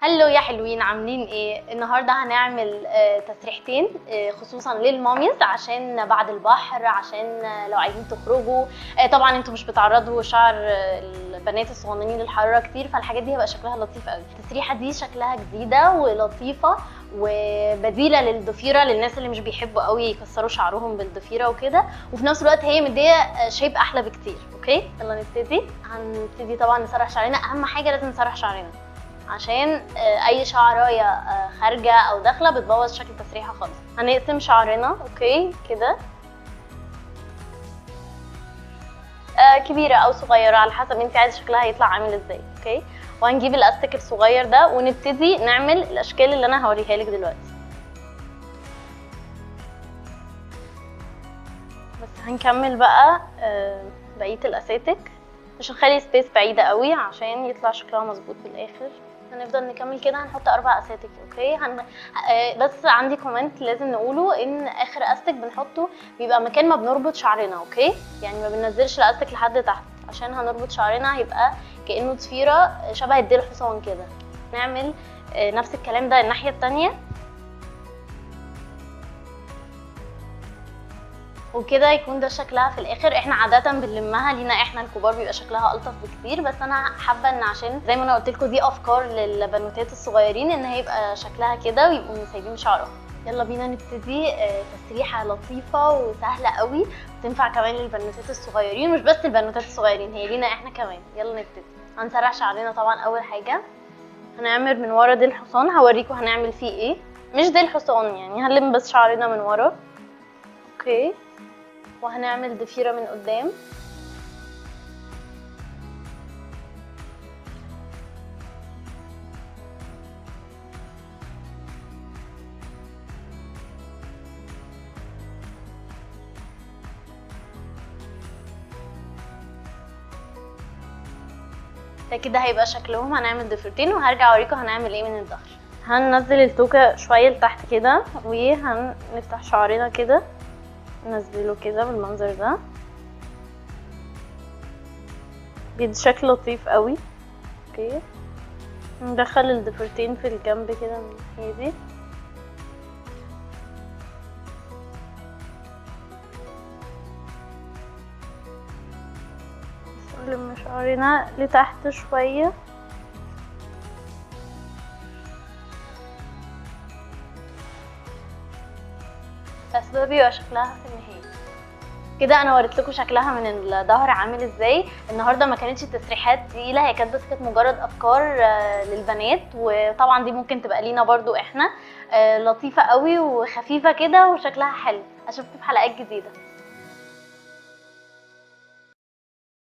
هلو يا حلوين، عاملين ايه؟ النهارده هنعمل تسريحتين خصوصا للماميز عشان بعد البحر، عشان لو عايزين تخرجوا. طبعا انتوا مش بتعرضوا شعر البنات الصغننين للحراره كتير، فالحاجات دي هيبقى شكلها لطيف قوي. التسريحه دي شكلها جديده ولطيفه وبديله للضفيره للناس اللي مش بيحبوا قوي يكسروا شعرهم بالضفيره وكده، وفي نفس الوقت هي مديه شيب احلى بكتير. اوكي يلا نبتدي. هنبتدي طبعا نسرح شعرنا. اهم حاجه لازم نسرح شعرنا عشان اي شعرايه خارجه او داخله بتبوظ شكل التسريحه خالص. هنقسم شعرنا اوكي كده، كبيره او صغيره على حسب انت عايزه شكلها يطلع عامل ازاي. اوكي، وهنجيب الاستيك الصغير ده ونبتدي نعمل الاشكال اللي انا هوريها لك دلوقتي. بس هنكمل بقى بقيه الاساتك، مش هنخلي سبيس بعيده قوي عشان يطلع شكلها مظبوط في الاخر. هنفضل نكمل كده، هنحط 4 اساتك. اوكي بس عندي كومنت لازم نقوله، ان اخر استك بنحطه بيبقى مكان ما بنربط شعرنا. اوكي، يعني ما بننزلش الاستك لحد تحت عشان هنربط شعرنا هيبقى كانه ضفيره شبه الديل الحصان كده. نعمل نفس الكلام ده الناحيه التانيه، وكده يكون ده شكلها في الاخر. احنا عاده بنلمها لينا احنا الكبار بيبقى شكلها الطف بكتير، بس انا حابه ان عشان زي ما انا قلت لكم دي افكار للبنوتات الصغيرين ان هيبقى شكلها كده ويبقوا سايبين شعرهم. يلا بينا نبتدي. تسريحه لطيفه وسهله قوي، تنفع كمان للبنوتات الصغيرين، مش بس البنوتات الصغيرين، هي لينا احنا كمان. يلا نبتدي. هنسرح شعرنا طبعا. اول حاجه هنعمل من ورا ديل الحصان، هوريكم هنعمل فيه ايه. مش ديل الحصان يعني، هنلم بس شعرنا من ورا. اوكي، وهنعمل ضفيرة من قدام. ده كده هيبقى شكلهم. هنعمل ضفيرتين وهرجع اوريكم هنعمل ايه من الظهر. هننزل التوكة شوية لتحت كده وهنفتح شعرنا كده، ننزله كده بالمنظر ده، بيدي شكل لطيف قوي. اوكي، ندخل الضفيرتين في الجنب كده من الناحية دي. نلم شعرنا لتحت شوية. بس ده بيبقى شكلها في النهاية كده. انا وريت لكم شكلها من الظهر عامل ازاي. النهارده ما كانتش تسريحات تقيله، هي كانت بس كانت مجرد افكار للبنات، وطبعا دي ممكن تبقى لينا برضو احنا. لطيفه قوي وخفيفه كده وشكلها حلو. اشوفكم في حلقات جديده.